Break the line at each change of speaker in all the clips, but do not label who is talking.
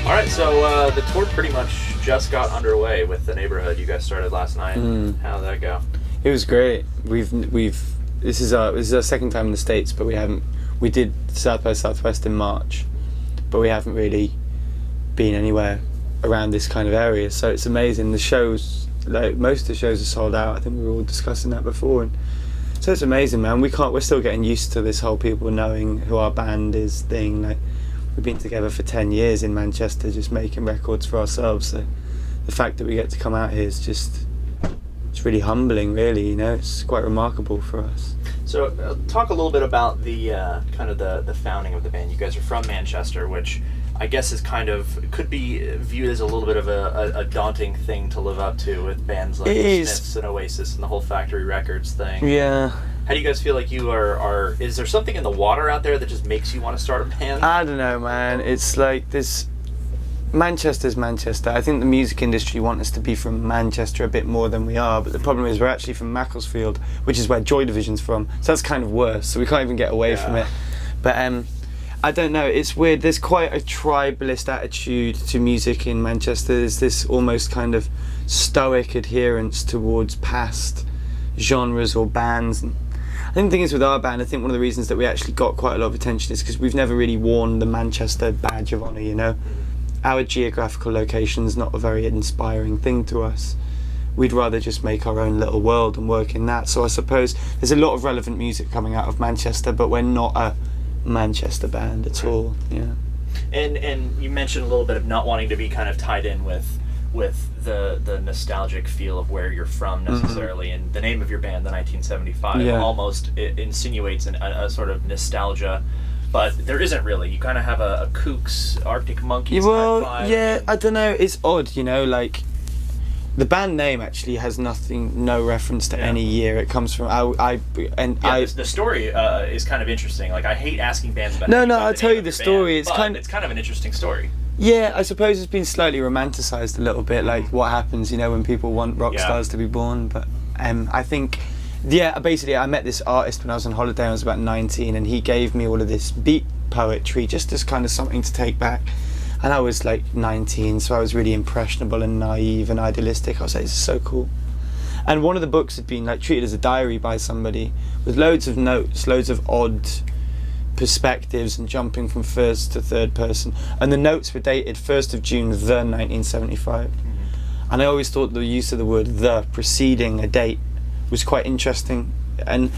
All right, so the tour pretty much just got underway with the neighborhood. You guys started last night. How did that go?
It was great. This is our second time in the States, but we did South by Southwest in March, but we haven't really been anywhere around this kind of area. So it's amazing. The shows, like most of the shows, are sold out. I think we were all discussing that before, and so it's amazing, man. We're still getting used to this whole people knowing who our band is thing. Like, we've been together for 10 years in Manchester, just making records for ourselves. So the fact that we get to come out here is it's really humbling, really. You know, it's quite remarkable for us.
So talk a little bit about the kind of the founding of the band. You guys are from Manchester, which I guess is could be viewed as a little bit of a daunting thing to live up to with bands like the Smiths and Oasis and the whole Factory Records thing.
Yeah.
How do you guys feel like you are is there something in the water out there that just makes you want to start a band?
I don't know, man. It's like this. Manchester's Manchester. I think the music industry want us to be from Manchester a bit more than we are, but the problem is we're actually from Macclesfield, which is where Joy Division's from. So that's kind of worse. So we can't even get away from it. But I don't know. It's weird. There's quite a tribalist attitude to music in Manchester. There's this almost kind of stoic adherence towards past genres or bands. And I think the thing is with our band, I think one of the reasons that we actually got quite a lot of attention is because we've never really worn the Manchester badge of honour, you know? Our geographical location's not a very inspiring thing to us. We'd rather just make our own little world and work in that. So I suppose there's a lot of relevant music coming out of Manchester, but we're not a Manchester band at all. Yeah.
And you mentioned a little bit of not wanting to be kind of tied in with the nostalgic feel of where you're from necessarily, and the name of your band, the 1975, almost insinuates a sort of nostalgia, but there isn't really. You kind of have a Kooks, Arctic Monkeys type vibe.
Yeah, I don't know. It's odd, you know, like the band name actually has no reference to any year. It comes from
the story is kind of interesting. Like, I hate asking bands about.
I'll tell you the story.
It's kind of an interesting story.
Yeah, I suppose it's been slightly romanticised a little bit, like what happens, you know, when people want rock stars to be born. But I think, basically I met this artist when I was on holiday. I was about 19, and he gave me all of this beat poetry just as kind of something to take back. And I was like 19, so I was really impressionable and naive and idealistic. I was like, this is so cool. And one of the books had been like treated as a diary by somebody with loads of notes, loads of odd perspectives and jumping from first to third person, and the notes were dated 1st of June the 1975. And I always thought the use of the word "the" preceding a date was quite interesting, and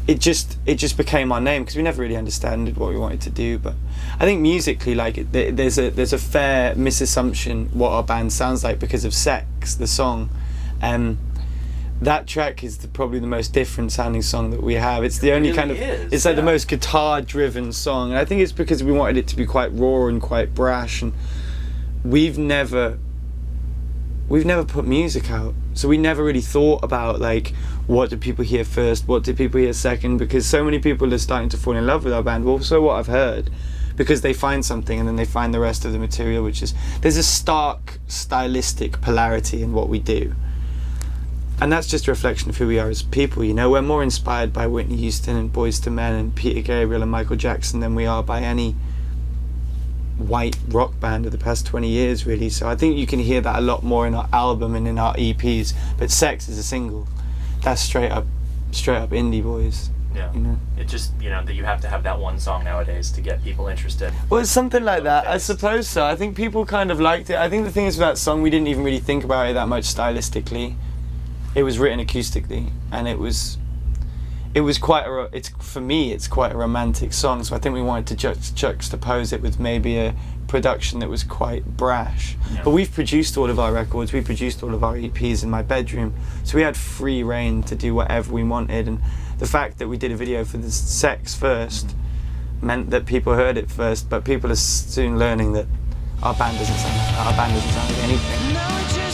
it just became our name because we never really understood what we wanted to do. But I think musically, like, there's a fair misassumption what our band sounds like because of Sex, the song. That track is probably the most different sounding song that we have. It's the only it's like the most guitar driven song, and I think it's because we wanted it to be quite raw and quite brash, and we've never put music out, so we never really thought about like what did people hear first, what did people hear second, because so many people are starting to fall in love with our band. Well, so what I've heard, because they find something and then they find the rest of the material, which is there's a stark stylistic polarity in what we do. And that's just a reflection of who we are as people, you know. We're more inspired by Whitney Houston and Boyz II Men and Peter Gabriel and Michael Jackson than we are by any white rock band of the past 20 years, really. So I think you can hear that a lot more in our album and in our EPs. But Sex is a single. That's straight up indie boys.
Yeah.
You know?
It just, you know, that you have to have that one song nowadays to get people interested.
Well, it's something like that. I suppose so. I think people kind of liked it. I think the thing is with that song, we didn't even really think about it that much stylistically. It was written acoustically, and it was quite for me it's quite a romantic song. So I think we wanted to juxtapose it with maybe a production that was quite brash. Yeah. But we've produced all of our records, we produced all of our EPs in my bedroom, so we had free reign to do whatever we wanted. And the fact that we did a video for the Sex first meant that people heard it first, but people are soon learning that our band doesn't sound like anything.